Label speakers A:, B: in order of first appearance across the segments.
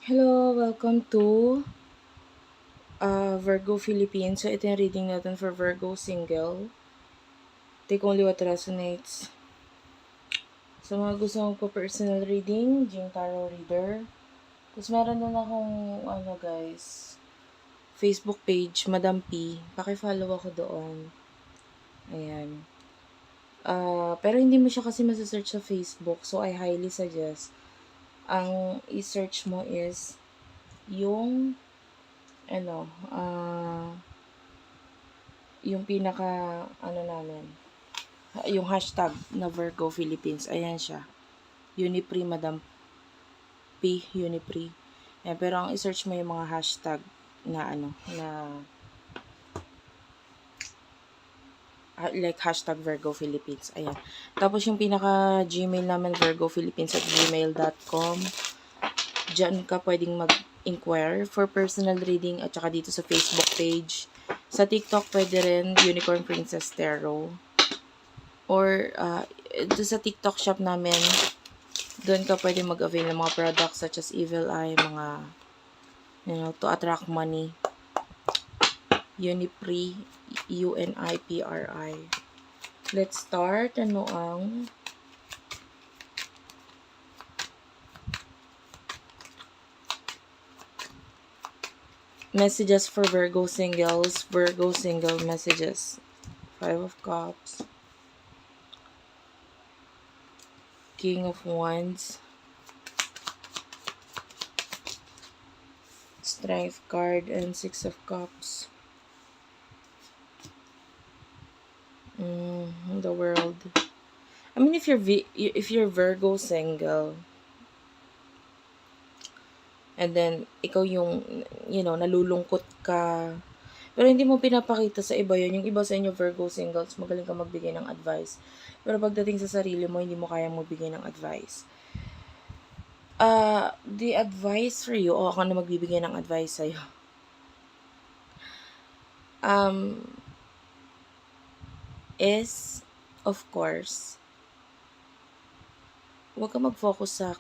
A: Hello, welcome to Virgo Philippines. So, ito yung reading natin for Virgo single. Take only what resonates. Sa mga gusto mong po personal reading, Jing Tarot Reader. Tapos meron din akong, guys, Facebook page, Madam P. Paki-follow ako doon. Ayan. Pero hindi mo siya kasi masasearch sa Facebook. So, I highly suggest ang i-search mo is yung yung pinaka, namin, yung hashtag na Virgo Philippines. Ayan siya. Unipri, Madam P. Unipri. Ayan, pero ang i-search mo yung mga hashtag na like hashtag Virgo Philippines. Ayan. Tapos yung pinaka Gmail namin, virgophilippines@gmail.com. Diyan ka pwedeng mag-inquire for personal reading at saka dito sa Facebook page. Sa TikTok pwede rin, Unicorn Princess Tarot. Or doon sa TikTok shop namin, doon ka pwede mag-avail ng mga products such as Evil Eye, mga, to attract money. Unipri, Unipri. Let's start. Ano ang messages for Virgo singles? Virgo single messages. 5 of Cups. King of Wands. Strength card and 6 of Cups. The World. I mean, if you're Virgo single, and then ikaw yung nalulungkot ka, pero hindi mo pinapakita sa iba yun. Yung iba sa inyo Virgo singles, magaling ka magbigay ng advice. Pero pagdating sa sarili mo, hindi mo kayang magbigay ng advice. The advice for you, o ako na magbibigay ng advice sa'yo. Is, of course, huwag ka mag-focus sa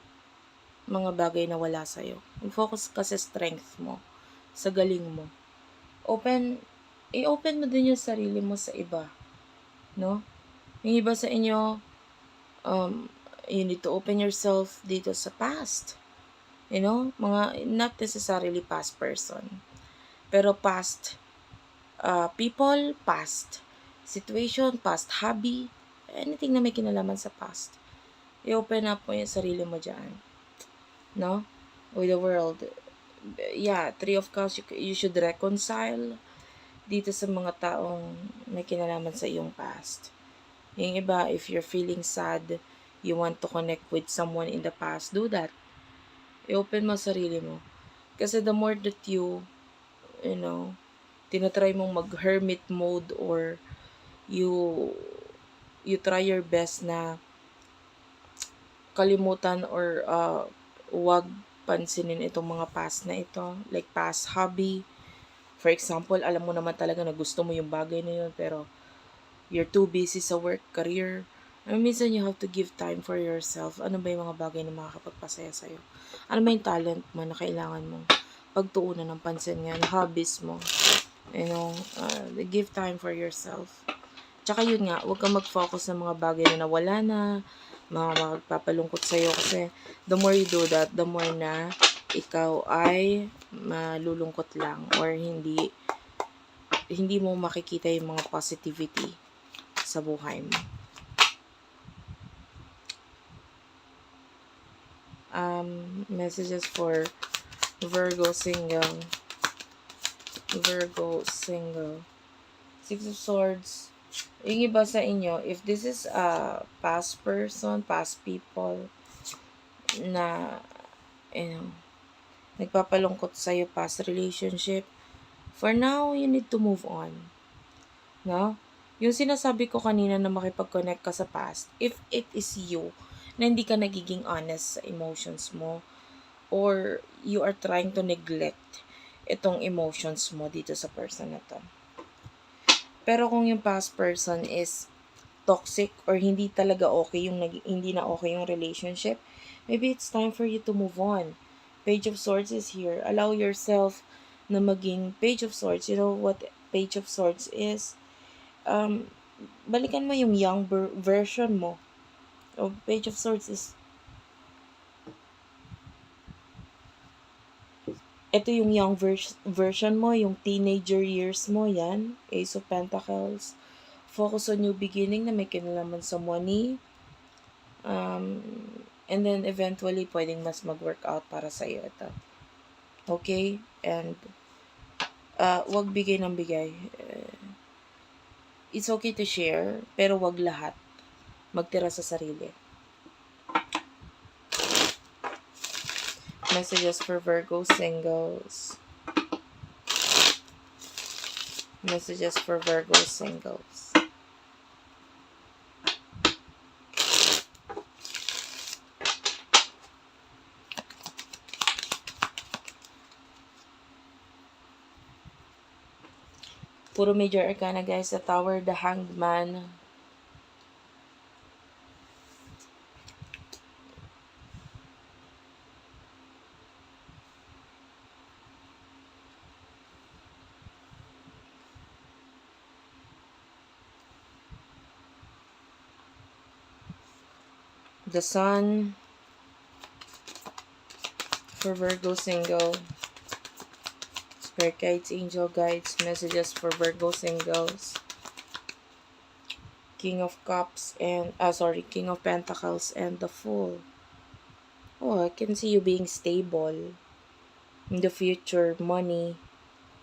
A: mga bagay na wala sa'yo. Mag-focus ka sa strength mo, sa galing mo. I-open mo din yung sarili mo sa iba. No? Yung iba sa inyo, you need to open yourself dito sa past. Not necessarily past person. Pero past people, past situation, past hobby, anything na may kinalaman sa past. I-open up mo yung sarili mo dyan. No? With the world. Yeah, 3 of Cups, you should reconcile dito sa mga taong may kinalaman sa iyong past. Yung iba, if you're feeling sad, you want to connect with someone in the past, do that. I-open mo sarili mo. Kasi the more that you tinatry mong mag-hermit mode or you try your best na kalimutan or wag pansinin itong mga past na ito, like past hobby. For example, alam mo naman talaga na gusto mo yung bagay na yun, pero you're too busy sa work, career. Minsan you have to give time for yourself. Ano ba yung mga bagay na makakapagpasaya sa'yo? Ano ba yung talent mo na kailangan mong pagtuunan ng pansin ngayon? Hobbies mo. Give time for yourself. Tsaka yun nga, huwag kang mag-focus sa mga bagay na nawala na, mga magpapalungkot sa'yo. Kasi the more you do that, the more na ikaw ay malulungkot lang or hindi mo makikita yung mga positivity sa buhay mo. Messages for Virgo single. 6 of Swords. Yung iba sa inyo, if this is a past person, past people na nagpapalungkot sa'yo, past relationship, for now, you need to move on. No? Yung sinasabi ko kanina na makipag-connect ka sa past, if it is you, na hindi ka nagiging honest sa emotions mo, or you are trying to neglect itong emotions mo dito sa person na to. Pero kung yung past person is toxic or hindi talaga okay hindi na okay yung relationship, maybe it's time for you to move on. Page of Swords is here. Allow yourself na maging Page of Swords. You know what Page of Swords is? Balikan mo yung young version mo. Page of Swords is ito yung young version mo, yung teenager years mo, yan. Ace of Pentacles. Focus on new beginning na may kinalaman sa money. And then eventually, pwedeng mas mag-work out para sa iyo ito. Okay? And wag bigay ng bigay. It's okay to share, pero wag lahat. Magtira sa sarili. Messages for Virgo singles. Messages for Virgo singles. Puro major arcana guys. The Tower, the Hanged Man. The Sun. For Virgo single. Spirit guides, angel guides, messages for Virgo singles. King of Cups and King of Pentacles and the Fool. Oh, I can see you being stable in the future, money.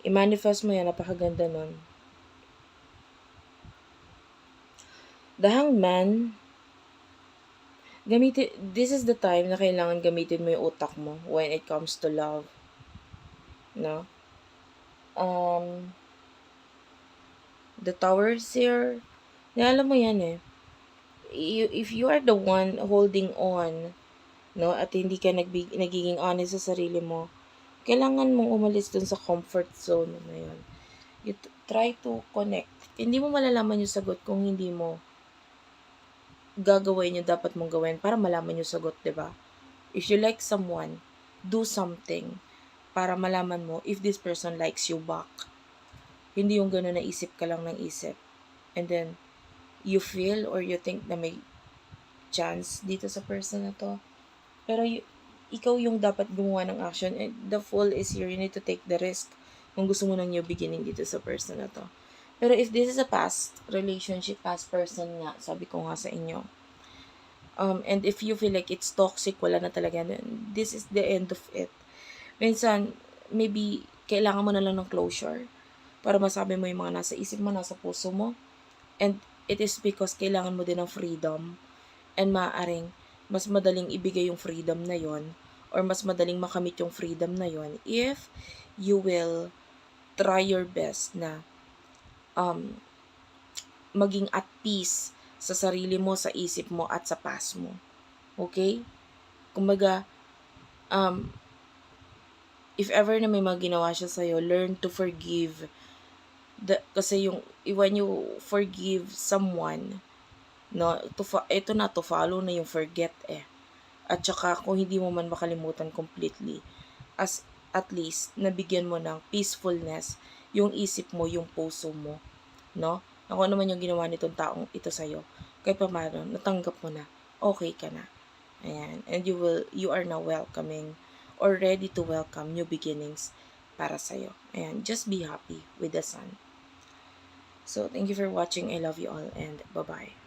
A: I-manifest mo yan, napakaganda nun. The Hanged Man. This is the time na kailangan gamitin mo yung utak mo when it comes to love. No? The Tower is here. Alam mo yan eh. If you are the one holding on, no, at hindi ka nagiging honest sa sarili mo, kailangan mong umalis dun sa comfort zone na yun. You try to connect. Hindi mo malalaman yung sagot kung hindi mo gagawin yung dapat mong gawin para malaman yung sagot, diba? If you like someone, do something para malaman mo if this person likes you back. Hindi yung gano'n na isip ka lang ng isip. And then, you feel or you think na may chance dito sa person na to. Pero ikaw yung dapat gumawa ng action. And the Fool is here. You need to take the risk kung gusto mo ng new beginning dito sa person na to. Pero if this is a past relationship, past person nga, sabi ko nga sa inyo, and if you feel like it's toxic, wala na talaga, this is the end of it. Minsan, maybe, kailangan mo na lang ng closure para masabi mo yung mga nasa isip mo, nasa puso mo. And it is because kailangan mo din ng freedom. And maaaring, mas madaling ibigay yung freedom na yon or mas madaling makamit yung freedom na yon if you will try your best na maging at peace sa sarili mo, sa isip mo, at sa past mo. Okay? Kumbaga, if ever na may mga ginawa siya sa'yo, learn to forgive. Kasi when you forgive someone, no, ito na, to follow na yung forget eh. At saka, kung hindi mo man makalimutan completely, at least, nabigyan mo ng peacefulness yung isip mo, yung puso mo, no? Ako naman yung ginawa nitong taong ito sa'yo. Kahit pa paano, natanggap mo na, okay ka na. Ayan. And you are now welcoming or ready to welcome new beginnings para sa'yo. Ayan. Just be happy with the Sun. So, thank you for watching. I love you all and bye-bye.